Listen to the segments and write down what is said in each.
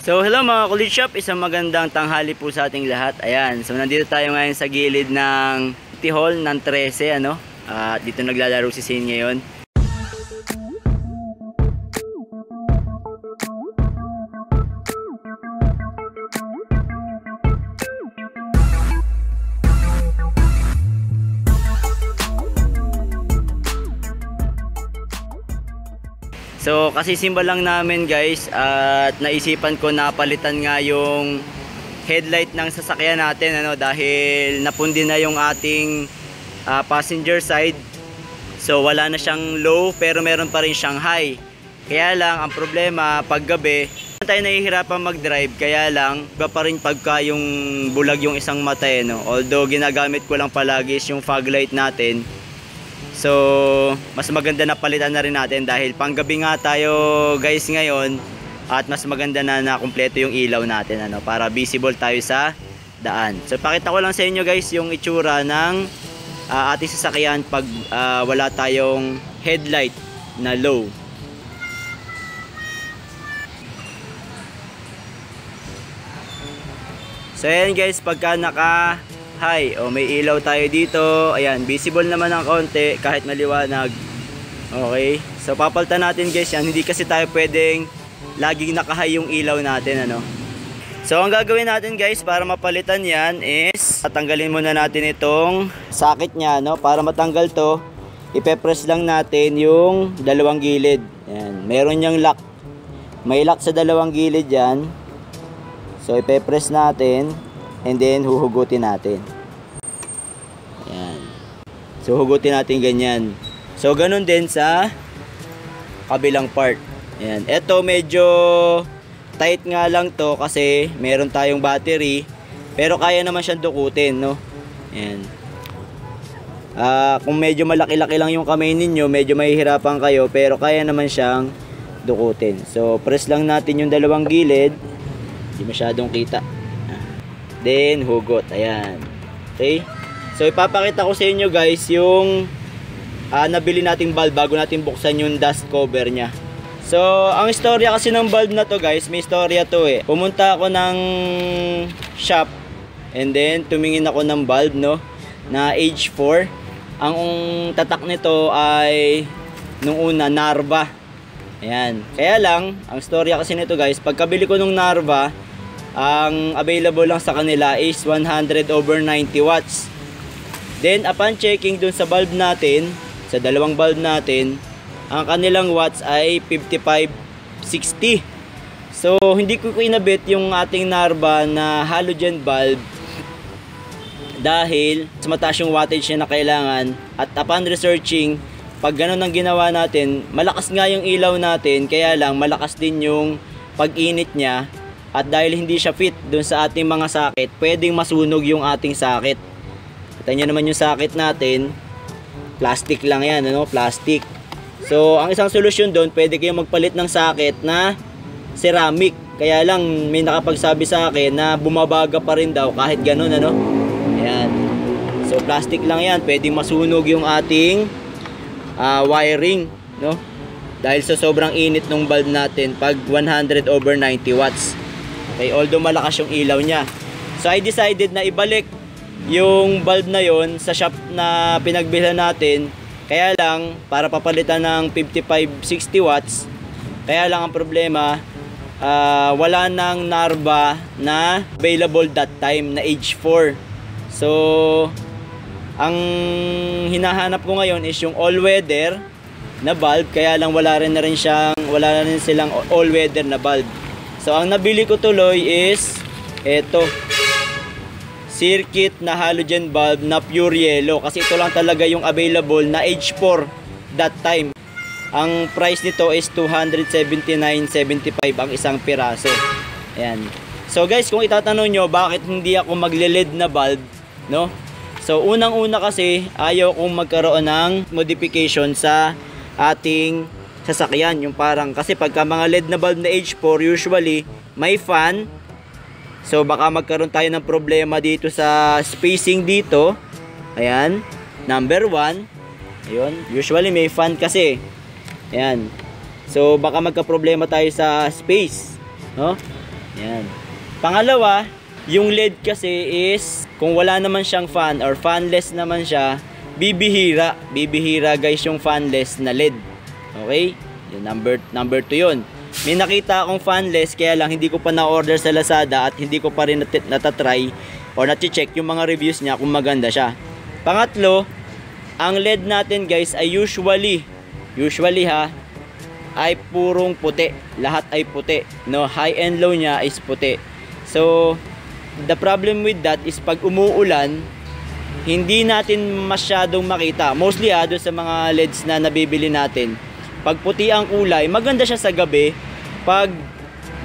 So hello mga Kulit Shop, isang magandang tanghali po sa ating lahat. Ayan, so nandito tayo ngayon sa gilid ng Tihol ng 13 ano. Dito naglalaro si Sin ngayon. So kasisimba lang namin guys, at naisipan ko na palitan nga yung headlight ng sasakyan natin ano, dahil napundi na yung ating passenger side. So wala na siyang low pero meron pa rin siyang high. Kaya lang ang problema pag gabi tayo nahihirapan mag-drive, kaya lang iba pa rin pagka yung bulag yung isang mata no. Although ginagamit ko lang palagi yung fog light natin. So, mas maganda na palitan na rin natin dahil panggabi nga tayo guys ngayon, at mas maganda na kumpleto yung ilaw natin ano, para visible tayo sa daan. So, pakita ko lang sa inyo guys yung itsura ng ating sasakyan pag wala tayong headlight na low. So, ayan guys, pagka naka high, may ilaw tayo dito. Ayan, visible naman ng konti kahit maliwanag. Okay, so papalitan natin guys yan. Hindi kasi tayo pwedeng laging naka-high yung ilaw natin ano. So ang gagawin natin guys para mapalitan yan is tatanggalin muna natin itong socket nya no. Para matanggal to, ipe-press lang natin yung dalawang gilid. Ayan, meron niyang lock. May lock sa dalawang gilid yan. So ipe-press natin and then huhugutin natin. Ayan. So hugutin natin ganyan. So ganun din sa kabilang part. Ayan. Ito medyo tight nga lang to kasi meron tayong battery, pero kaya naman siyang dukutin no. Ayan. Kung medyo malaki-laki lang yung kamay ninyo, medyo mahihirapan kayo, pero kaya naman siyang dukutin. So press lang natin yung dalawang gilid. Hindi masyadong kita. Then hugot, ayan. Okay, so ipapakita ko sa inyo guys yung nabili nating bulb bago natin buksan yung dust cover nya. So ang istorya kasi ng bulb na to guys, may istorya to eh. Pumunta ako ng shop and then tumingin ako ng bulb no, na age 4. Ang tatak nito ay nung una Narva. Ayan, kaya lang ang istorya kasi nito guys, pagkabili ko nung Narva, ang available lang sa kanila is 100/90 watts. Then upon checking dun sa bulb natin, sa dalawang bulb natin, ang kanilang watts ay 5560. So hindi ko inabit yung ating Narva na halogen bulb dahil mas mataas yung wattage niya na kailangan. At upon researching, pag ganun ang ginawa natin, malakas nga yung ilaw natin, kaya lang malakas din yung pag-init niya. At dahil hindi siya fit dun sa ating mga socket, pwedeng masunog yung ating socket. Kita nyo naman yung socket natin, plastic lang yan, ano? Plastic. So ang isang solusyon doon, pwede kayong magpalit ng socket na ceramic. Kaya lang may nakapagsabi sa akin na bumabaga pa rin daw kahit ganun ano. Ayan. So plastic lang yan, pwedeng masunog yung ating wiring no? Dahil sa sobrang init ng bulb natin pag 100/90 watts. Okay, although malakas yung ilaw niya. So I decided na ibalik yung bulb na yon sa shop na pinagbilhan natin. Kaya lang para papalitan ng 5560 watts. Kaya lang ang problema, wala nang Narva na available that time na age 4. So ang hinahanap ko ngayon is yung all-weather na bulb, kaya lang wala rin silang all-weather na bulb. So ang nabili ko tuloy is eto, circuit na halogen bulb na pure yellow, kasi ito lang talaga yung available na age 4 that time. Ang price nito is 279.75 ang isang piraso. Ayan. So guys, kung itatanong nyo bakit hindi ako magle-LED na bulb no? So unang-una kasi ayaw kong magkaroon ng modification sa ating sasakyan, yung parang kasi pagka mga LED na bulb na age 4 usually may fan. So baka magkaroon tayo ng problema dito sa spacing dito. Ayan, number 1. Ayun, usually may fan kasi. Ayan. So baka magka-problema tayo sa space, no? Yan. Pangalawa, yung LED kasi is kung wala naman siyang fan or fanless naman siya, bibihira. Bibihira guys yung fanless na LED. Okay? Yung number 2 yun. May nakita akong fanless kaya lang hindi ko pa na-order sa Lazada at hindi ko pa rin natatry or nati-check yung mga reviews niya kung maganda siya. Pangatlo, ang LED natin guys ay usually ay purong puti. Lahat ay puti. No, high and low niya is puti. So, the problem with that is pag umuulan, hindi natin masyadong makita. Mostly doon sa mga LEDs na nabibili natin. Pag puti ang kulay, maganda siya sa gabi. Pag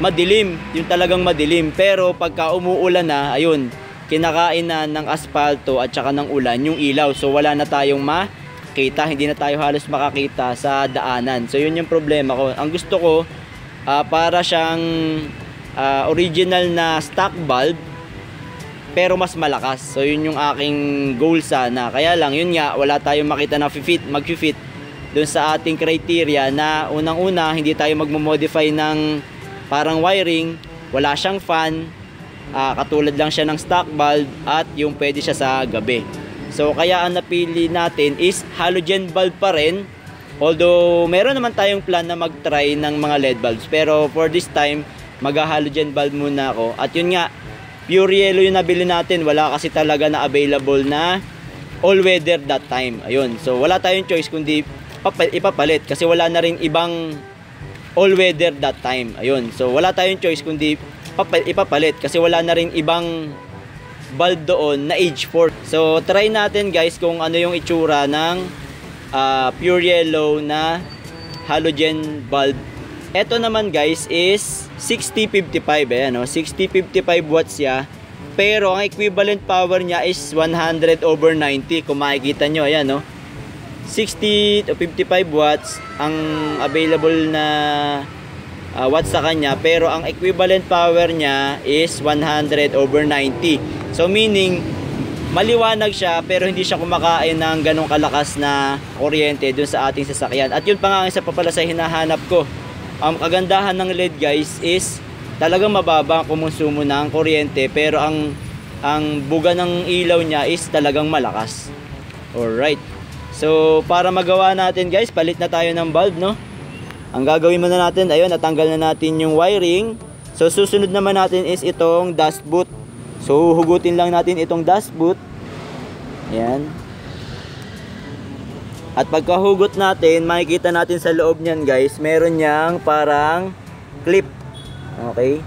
madilim, yung talagang madilim. Pero pagka umuulan na, ayun, kinakain na ng asfalto at saka ng ulan yung ilaw. So wala na tayong makita, hindi na tayo halos makakita sa daanan. So yun yung problema ko. Ang gusto ko, para siyang original na stock bulb, pero mas malakas. So yun yung aking goal sana. Kaya lang, yun nga, wala tayong makita na mag-fit dun sa ating criteria na unang-una, hindi tayo magmo-modify ng parang wiring, wala siyang fan, katulad lang siya ng stock bulb at yung pwede siya sa gabi. So kaya ang napili natin is halogen bulb pa rin, although meron naman tayong plan na mag-try ng mga LED bulbs, pero for this time mag-halogen bulb muna ako. At yun nga, pure yellow yung nabili natin, wala kasi talaga na available na all weather that time. Ayun, so wala tayong choice kundi ipapalit kasi wala na rin ibang all weather that time. Ayun, so wala tayong choice kundi ipapalit kasi wala na rin ibang bulb doon na age 4. So try natin guys kung ano yung itsura ng pure yellow na halogen bulb. Ito naman guys is 6055. Ayan, 6055 watts siya, pero ang equivalent power niya is 100/90. Kung makikita nyo, ayan, 60 to 55 watts ang available na watts sa kanya, pero ang equivalent power niya is 100/90. So meaning maliwanag siya pero hindi siya kumakain ng ganong kalakas na kuryente dun sa ating sasakyan. At yun pa nga isa pa pala sa hinahanap ko. Ang kagandahan ng LED guys is talagang mababa ang kumonsumo ng kuryente, pero ang buga ng ilaw niya is talagang malakas. Alright. So, para magawa natin guys, palit na tayo ng bulb, no? Ang gagawin muna natin, ayun, natanggal na natin yung wiring. So, susunod naman natin is itong dust boot. So, hugutin lang natin itong dust boot. Ayan. At pagkahugot natin, makikita natin sa loob niyan guys, meron niyang parang clip. Okay?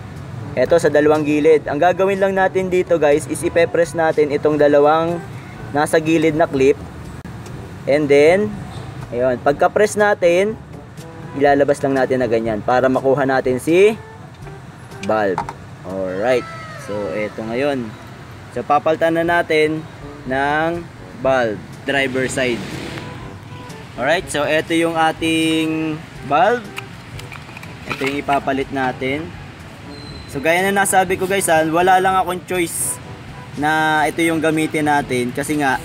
Ito sa dalawang gilid. Ang gagawin lang natin dito guys is ipe-press natin itong dalawang nasa gilid na clip. And then, ayun, pagka-press natin, ilalabas lang natin na ganyan para makuha natin si bulb. Alright. So, ito ngayon. So, papalitan na natin ng bulb, driver side. Alright, so ito yung ating bulb. Ito yung ipapalit natin. So gaya na nasabi ko guys, wala lang akong choice na ito yung gamitin natin kasi nga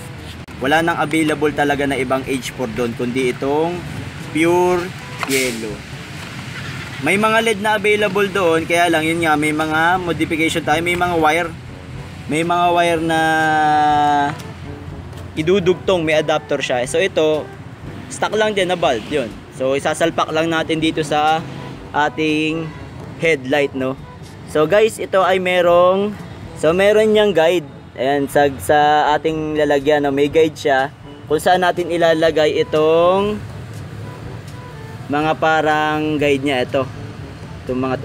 wala nang available talaga na ibang H4 doon kundi itong pure yellow. May mga LED na available doon, kaya lang yun nga, may mga modification tayo, may mga wire na idudugtong, may adapter siya. So ito stock lang din na bulb yun. So isasalpak lang natin dito sa ating headlight, no. So guys, ito ay meron niyang guide. Ayan, sa ating lalagyan, no, may guide siya kung saan natin ilalagay itong mga parang guide niya. Ito,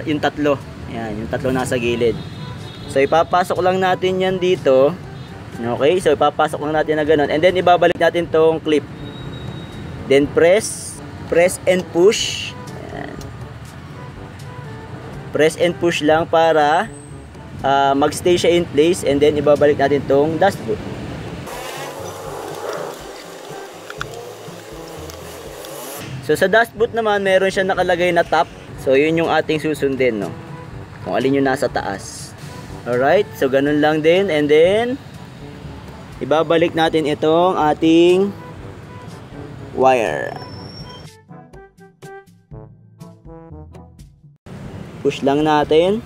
yung tatlo. Ayan, yung tatlo nasa gilid. So ipapasok lang natin yan dito. Okay, so ipapasok lang natin na ganun, and then ibabalik natin tong clip. Then press and push. Ayan. Press and push lang para magstay siya in place, and then ibabalik natin tong dust boot. So sa dust boot naman, meron siya nakalagay na top. So yun yung ating susundin, no? Kung alin yung nasa taas. Alright, so ganun lang din, and then ibabalik natin itong ating wire. Push lang natin.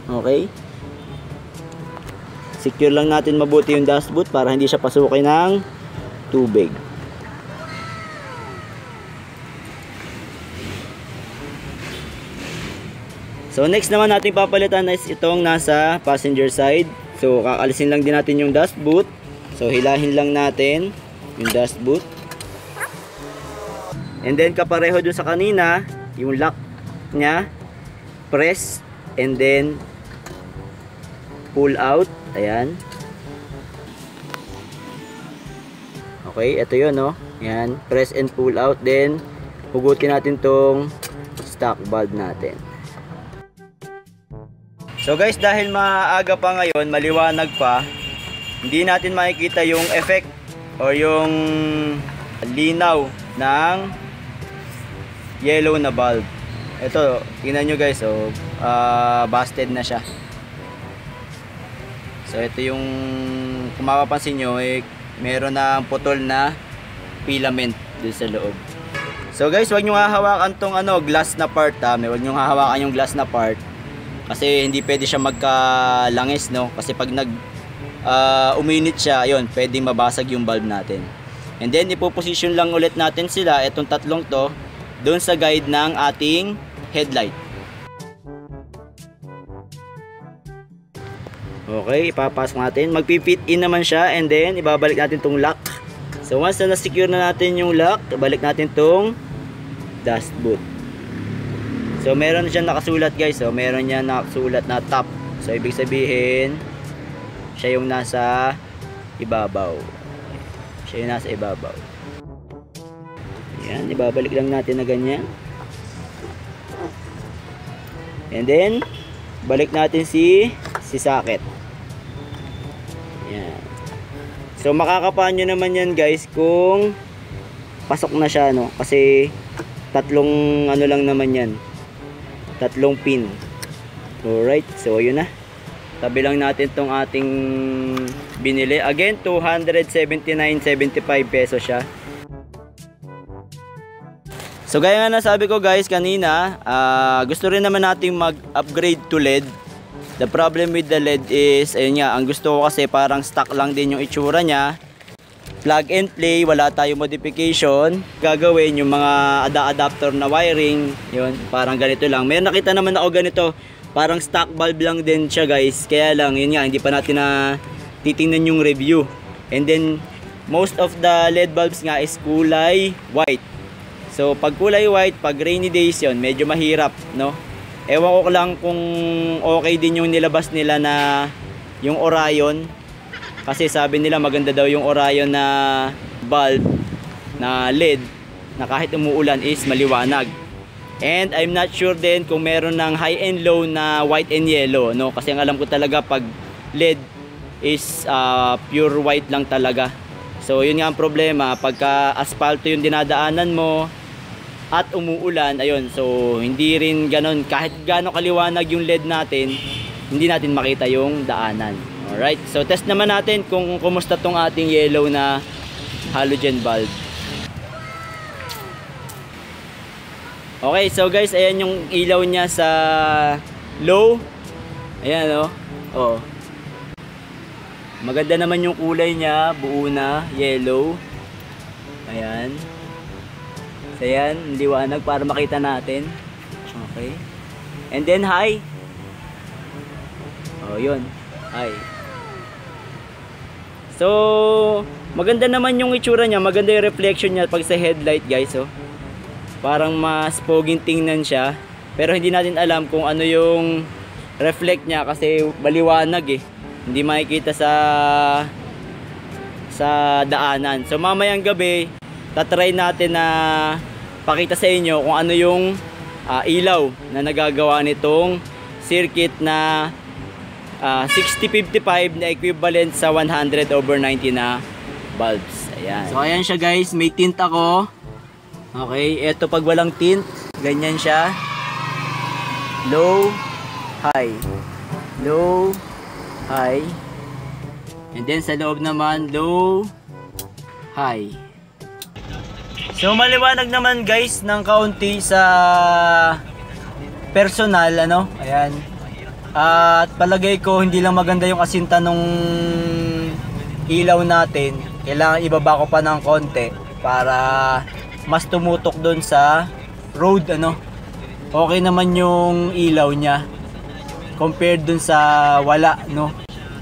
Okay? Secure lang natin mabuti yung dashboard para hindi siya pasukin ng tubig. So next naman natin papalitan is itong nasa passenger side. So kakalisin lang din natin yung dashboard. So hilahin lang natin yung dashboard. And then kapareho dun sa kanina, yung lock nya, press and then pull out. Ayan. Okay, ito yun, no? Ayan, press and pull out. Then hugutin natin tong stock valve natin. So guys, dahil maaga pa ngayon, maliwanag pa, hindi natin makikita yung effect o yung linaw ng yellow na bulb. Ito, tingnan nyo guys, so busted na siya. So ito yung, kung mapapansin nyo, meron na putol na filament dun sa loob. So guys, huwag nyo hahawakan tong glass na part, ha. Huwag nyo hahawakan yung glass na part kasi hindi pwede siya magkalangis, no? Kasi pag uminit siya, ayun, pwedeng mabasag yung bulb natin. And then ipoposition lang ulit natin sila, itong tatlong to, doon sa guide ng ating headlight. Okay, ipapasok natin. Magpipit in naman siya and then ibabalik natin tong lock. So once na na-secure na natin yung lock, balik natin tong dashboard. So meron siyang nakasulat guys, so meron niya nakasulat na top. So ibig sabihin siya yung nasa ibabaw. Siya yung nasa ibabaw. Yan, ibabalik lang natin na ganyan. And then balik natin si socket. Yan. So makakapaan nyo naman yan guys kung pasok na siya, no? Kasi tatlong lang naman yan. Tatlong pin. Alright, so yun na. Tabi lang natin tong ating binili. Again, 279.75 pesos siya. So gaya nga nasabi ko guys kanina, gusto rin naman nating mag-upgrade to LED. The problem with the LED is, ayun nga, ang gusto ko kasi parang stock lang din yung itsura niya. Plug and play, wala tayong modification. Gagawin yung mga adapter na wiring, yun, parang ganito lang. May nakita naman ako ganito, parang stock bulb lang din siya guys. Kaya lang, yun nga, hindi pa natin na titingnan yung review. And then, most of the LED bulbs nga is kulay white. So, pag kulay white, pag rainy days yun, medyo mahirap, no? Ewan ko lang kung okay din yung nilabas nila na yung Orion. Kasi sabi nila maganda daw yung Orion na bulb na LED na kahit umuulan is maliwanag. And I'm not sure din kung meron ng high and low na white and yellow, no? Kasi ang alam ko talaga pag LED is pure white lang talaga. So yun nga ang problema, pagka asfalto yung dinadaanan mo at umuulan, ayun, so hindi rin ganon, kahit gaano kaliwanag yung LED natin, hindi natin makita yung daanan. Alright, so test naman natin kung kumusta tong ating yellow na halogen bulb. Okay, so guys, ayan yung ilaw niya sa low. Ayan, oh. Maganda naman yung kulay niya, buo na, yellow. Ayan. So yan, liwanag para makita natin. Okay. And then high. Oh, yun. High. So, maganda naman yung itsura niya, maganda yung reflection niya pag sa headlight, guys, oh. Parang mas poging tingnan siya. Pero hindi natin alam kung ano yung reflect niya kasi maliwanag eh. Hindi makikita sa daanan. So mamayang gabi, tatry natin na pakita sa inyo kung ano yung ilaw na nagagawa nitong circuit na 6055 na equivalent sa 100/90 na bulbs. Ayan. So ayan siya guys, may tint ako. Okay, eto pag walang tint, ganyan siya. Low, high. Low, high. And then sa loob naman, low, high. So maliwanag naman guys ng kaunti sa personal, ano? Ayan. At palagay ko hindi lang maganda yung asinta nung ilaw natin. Kailangan ibaba ko pa ng konti para mas tumutok doon sa road ano. Okay naman yung ilaw niya compared dun sa wala no.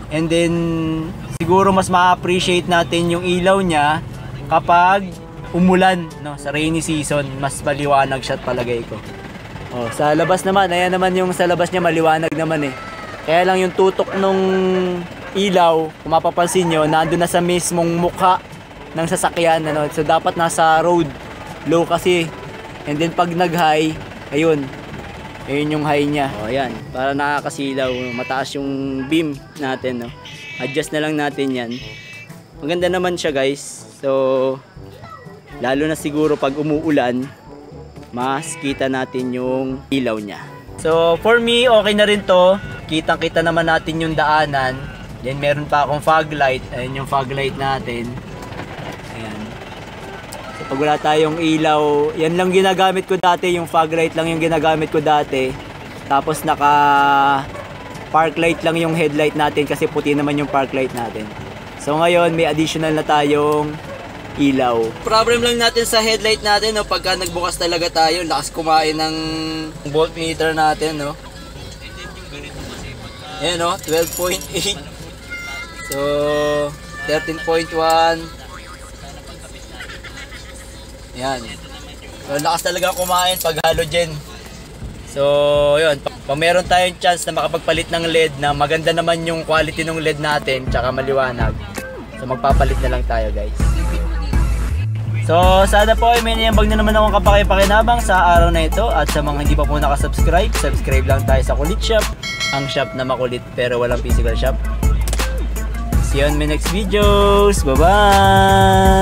And then siguro mas ma-appreciate natin yung ilaw niya kapag umulan no, sa rainy season, mas maliwanag siya palagay ko. Oh, sa labas naman, ayan naman yung sa labas niya maliwanag naman eh. Kaya lang yung tutok nung ilaw, kung mapapansin nyo, nandun na sa mismong mukha ng sasakyan ano. So dapat nasa road, low kasi. And then pag nag-high, ayun. Ayun yung high niya. Oh, ayan, para nakakasilaw, mataas yung beam natin no. Adjust na lang natin 'yan. Maganda naman siya, guys. So lalo na siguro pag umuulan, mas kita natin yung ilaw niya. So for me, okay na rin to. Kitang-kita naman natin yung daanan. Then meron pa akong fog light. Ayan yung fog light natin. Ayan. So pag wala tayong ilaw, yan lang ginagamit ko dati. Yung fog light lang yung ginagamit ko dati. Tapos naka park light lang yung headlight natin kasi puti naman yung park light natin. So ngayon may additional na tayong ilaw. Problem lang natin sa headlight natin no, pagka nagbukas talaga tayo, lakas kumain ng voltmeter natin no. Ayan no, 12.8. So 13.1. Yan. So lakas talaga kumain pag halogen. So yun, pag meron tayong chance na makapagpalit ng LED na maganda naman yung quality ng LED natin tsaka maliwanag, so magpapalit na lang tayo, guys. So sana po ay may niyambag na naman akong kapaki-pakinabang sa araw na ito. At sa mga hindi pa po nakasubscribe, subscribe lang tayo sa Kulit Shop, ang shop na makulit pero walang physical shop. See you on my next videos. Bye bye.